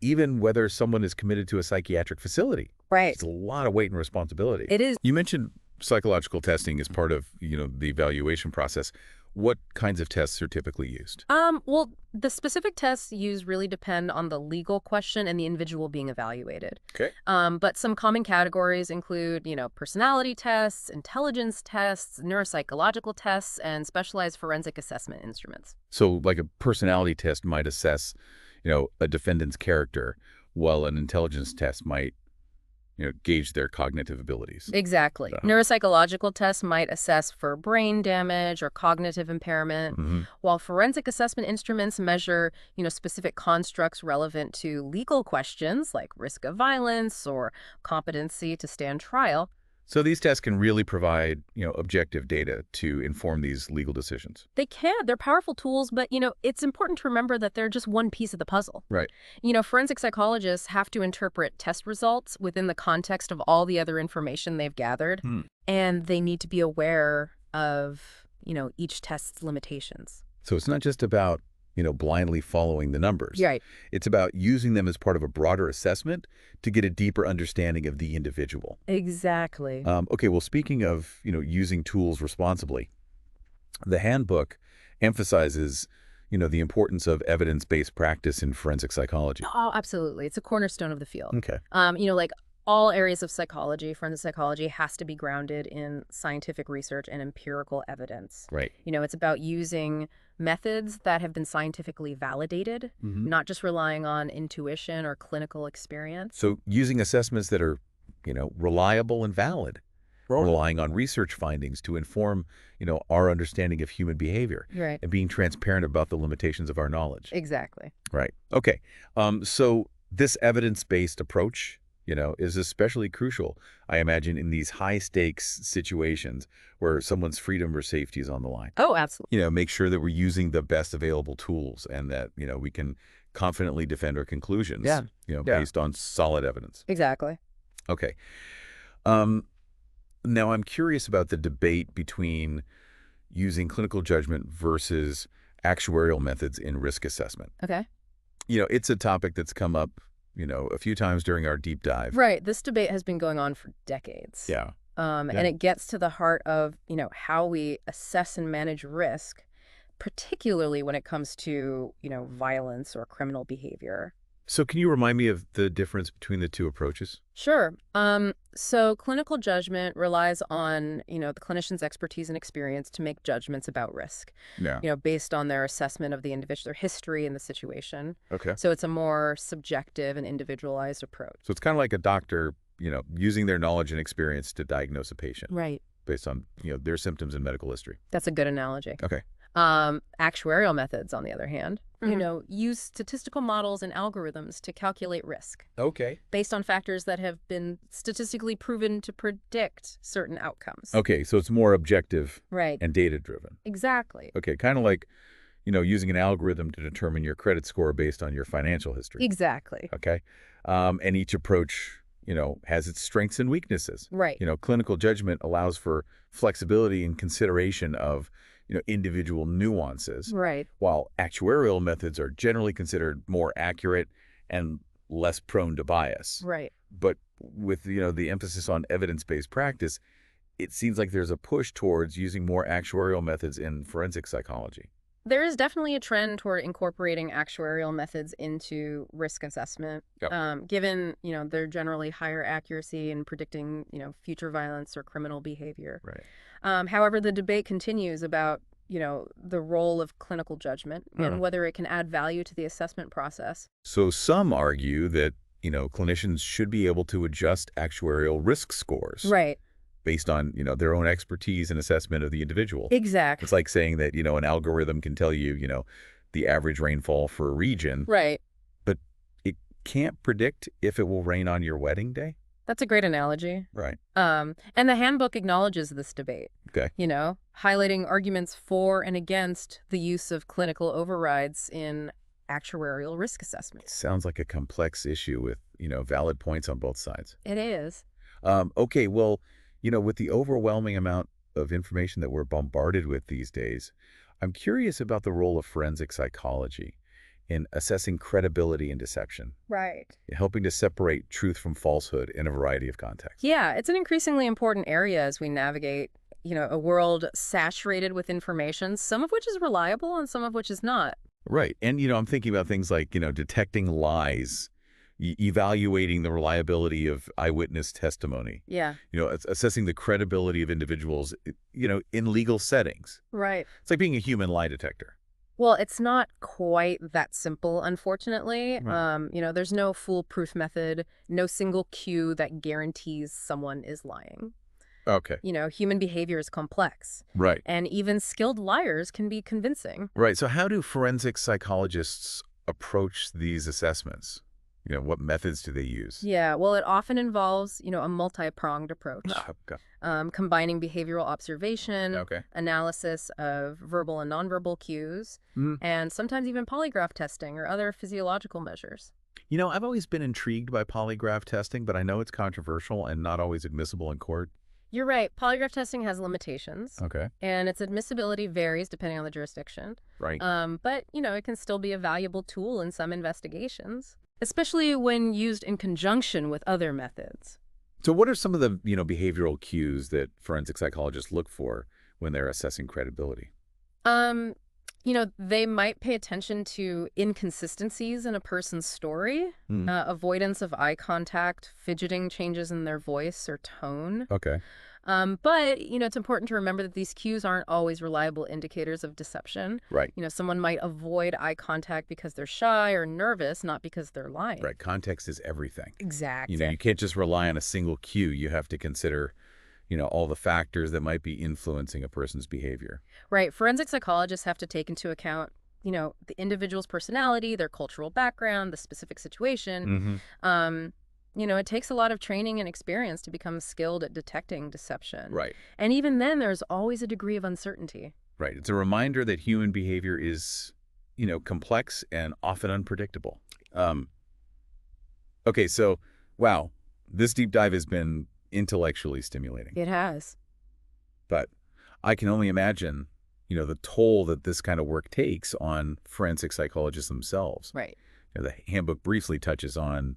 even whether someone is committed to a psychiatric facility. Right. It's a lot of weight and responsibility. It is. You mentioned psychological testing as part of, the evaluation process. What kinds of tests are typically used? Well, the specific tests used really depend on the legal question and the individual being evaluated. Okay. But some common categories include, personality tests, intelligence tests, neuropsychological tests, and specialized forensic assessment instruments. So like a personality test might assess, a defendant's character, while an intelligence test might gauge their cognitive abilities. Exactly. Neuropsychological tests might assess for brain damage or cognitive impairment, while forensic assessment instruments measure, specific constructs relevant to legal questions like risk of violence or competency to stand trial. So these tests can really provide, objective data to inform these legal decisions. They can. They're powerful tools, but, it's important to remember that they're just one piece of the puzzle. Right. Forensic psychologists have to interpret test results within the context of all the other information they've gathered, and they need to be aware of, each test's limitations. So it's not just about, blindly following the numbers. Right. It's about using them as part of a broader assessment to get a deeper understanding of the individual. Exactly. Okay, well, speaking of, using tools responsibly, the handbook emphasizes, the importance of evidence-based practice in forensic psychology. Oh, absolutely. It's a cornerstone of the field. Okay. Like all areas of psychology, forensic psychology has to be grounded in scientific research and empirical evidence. Right. It's about using methods that have been scientifically validated, not just relying on intuition or clinical experience. So using assessments that are, reliable and valid, relying on research findings to inform, our understanding of human behavior, Right. and being transparent about the limitations of our knowledge. Exactly. Right. Okay. So this evidence-based approach, is especially crucial, I imagine, in these high-stakes situations where someone's freedom or safety is on the line. Oh, absolutely. Make sure that we're using the best available tools and that, we can confidently defend our conclusions, based on solid evidence. Exactly. Okay. Now, I'm curious about the debate between using clinical judgment versus actuarial methods in risk assessment. Okay. It's a topic that's come up, a few times during our deep dive. Right. This debate has been going on for decades. Yeah. And it gets to the heart of, how we assess and manage risk, particularly when it comes to, violence or criminal behavior. So can you remind me of the difference between the two approaches? Sure. So clinical judgment relies on, the clinician's expertise and experience to make judgments about risk, Yeah. based on their assessment of the individual, their history and the situation. Okay. So it's a more subjective and individualized approach. So it's kind of like a doctor, using their knowledge and experience to diagnose a patient Right. based on, their symptoms and medical history. That's a good analogy. Okay. Actuarial methods, on the other hand, use statistical models and algorithms to calculate risk Okay. based on factors that have been statistically proven to predict certain outcomes. Okay, so it's more objective Right. and data-driven. Exactly. Okay, kind of like, using an algorithm to determine your credit score based on your financial history. Exactly. Okay. And each approach, has its strengths and weaknesses. Right. Clinical judgment allows for flexibility and consideration of, individual nuances, Right. while actuarial methods are generally considered more accurate and less prone to bias. Right. But with, the emphasis on evidence-based practice, it seems like there's a push towards using more actuarial methods in forensic psychology. There is definitely a trend toward incorporating actuarial methods into risk assessment, Yep. given, their generally higher accuracy in predicting, future violence or criminal behavior. Right. However, the debate continues about, the role of clinical judgment and whether it can add value to the assessment process. So some argue that, clinicians should be able to adjust actuarial risk scores. Right. Based on, their own expertise and assessment of the individual. Exactly. It's like saying that, an algorithm can tell you, the average rainfall for a region, Right. but it can't predict if it will rain on your wedding day. That's a great analogy. Right. And the handbook acknowledges this debate, Okay. highlighting arguments for and against the use of clinical overrides in actuarial risk assessments. Sounds like a complex issue with, valid points on both sides. It is. Okay, well, with the overwhelming amount of information that we're bombarded with these days, I'm curious about the role of forensic psychology in assessing credibility and deception, Right. helping to separate truth from falsehood in a variety of contexts. Yeah, it's an increasingly important area as we navigate, a world saturated with information, some of which is reliable and some of which is not. Right. And, I'm thinking about things like, detecting lies, evaluating the reliability of eyewitness testimony, Yeah. Assessing the credibility of individuals, in legal settings. Right. It's like being a human lie detector. Well, it's not quite that simple, unfortunately. Right. There's no foolproof method, no single cue that guarantees someone is lying. Okay. Human behavior is complex, Right. and even skilled liars can be convincing. Right. So how do forensic psychologists approach these assessments? What methods do they use? Yeah, well, it often involves, a multi-pronged approach, Okay. combining behavioral observation, Okay. analysis of verbal and nonverbal cues, and sometimes even polygraph testing or other physiological measures. I've always been intrigued by polygraph testing, but I know it's controversial and not always admissible in court. You're right. Polygraph testing has limitations, Okay. and its admissibility varies depending on the jurisdiction. Right. But, it can still be a valuable tool in some investigations, especially when used in conjunction with other methods. So what are some of the, behavioral cues that forensic psychologists look for when they're assessing credibility? They might pay attention to inconsistencies in a person's story, Hmm. Avoidance of eye contact, fidgeting, changes in their voice or tone. Okay. But, it's important to remember that these cues aren't always reliable indicators of deception. Right. Someone might avoid eye contact because they're shy or nervous, not because they're lying. Right. Context is everything. Exactly. You can't just rely on a single cue. You have to consider, all the factors that might be influencing a person's behavior. Right. Forensic psychologists have to take into account, the individual's personality, their cultural background, the specific situation. Mm-hmm. It takes a lot of training and experience to become skilled at detecting deception. Right. And even then, there's always a degree of uncertainty. Right. It's a reminder that human behavior is, complex and often unpredictable. Okay, so, wow, this deep dive has been intellectually stimulating. It has. But I can only imagine, the toll that this kind of work takes on forensic psychologists themselves. Right. The handbook briefly touches on,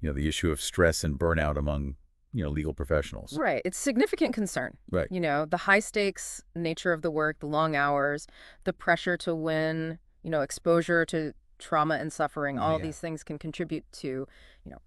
the issue of stress and burnout among, legal professionals. Right. It's a significant concern. Right. The high stakes nature of the work, the long hours, the pressure to win, exposure to trauma and suffering, all Yeah. these things can contribute to,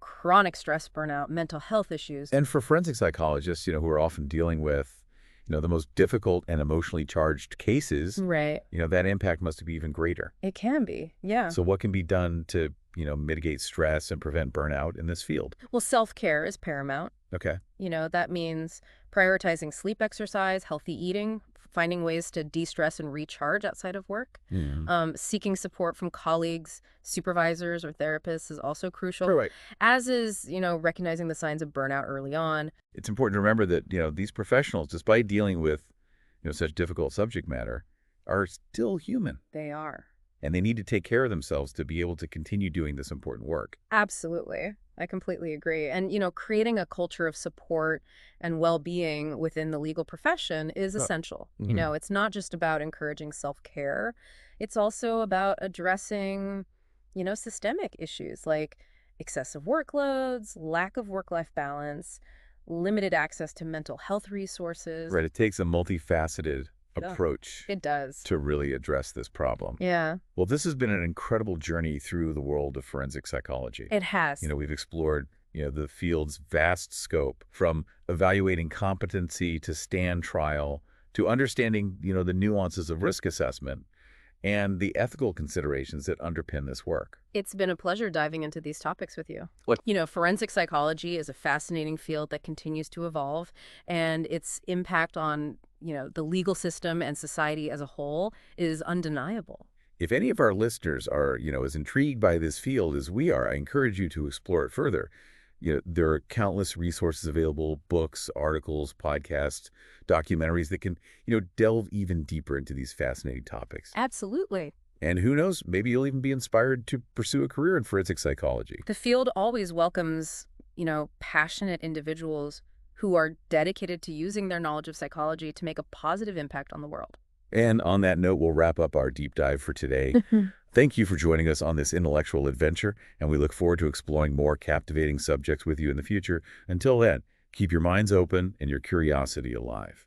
chronic stress, burnout, mental health issues. And for forensic psychologists, who are often dealing with, the most difficult and emotionally charged cases, Right. that impact must be even greater. It can be. Yeah. So what can be done to, mitigate stress and prevent burnout in this field? Well, self-care is paramount. Okay. That means prioritizing sleep, exercise, healthy eating, finding ways to de-stress and recharge outside of work. Mm. Seeking support from colleagues, supervisors, or therapists is also crucial, Right. as is, recognizing the signs of burnout early on. It's important to remember that, these professionals, despite dealing with, such difficult subject matter, are still human. They are. And they need to take care of themselves to be able to continue doing this important work. Absolutely. I completely agree. And, creating a culture of support and well-being within the legal profession is essential. Mhm. It's not just about encouraging self-care. It's also about addressing, systemic issues like excessive workloads, lack of work-life balance, limited access to mental health resources. Right. It takes a multifaceted Yeah. approach It does. to really address this problem. Yeah, Well, this has been an incredible journey through the world of forensic psychology. it has. We've explored, the field's vast scope, from evaluating competency to stand trial to understanding, the nuances of risk assessment and the ethical considerations that underpin this work. It's been a pleasure diving into these topics with you. What- Forensic psychology is a fascinating field that continues to evolve, and its impact on, the legal system and society as a whole is undeniable. If any of our listeners are, as intrigued by this field as we are, I encourage you to explore it further. There are countless resources available, books, articles, podcasts, documentaries that can, delve even deeper into these fascinating topics. Absolutely. And who knows, maybe you'll even be inspired to pursue a career in forensic psychology. The field always welcomes, passionate individuals who are dedicated to using their knowledge of psychology to make a positive impact on the world. And on that note, we'll wrap up our deep dive for today. Thank you for joining us on this intellectual adventure, and we look forward to exploring more captivating subjects with you in the future. Until then, keep your minds open and your curiosity alive.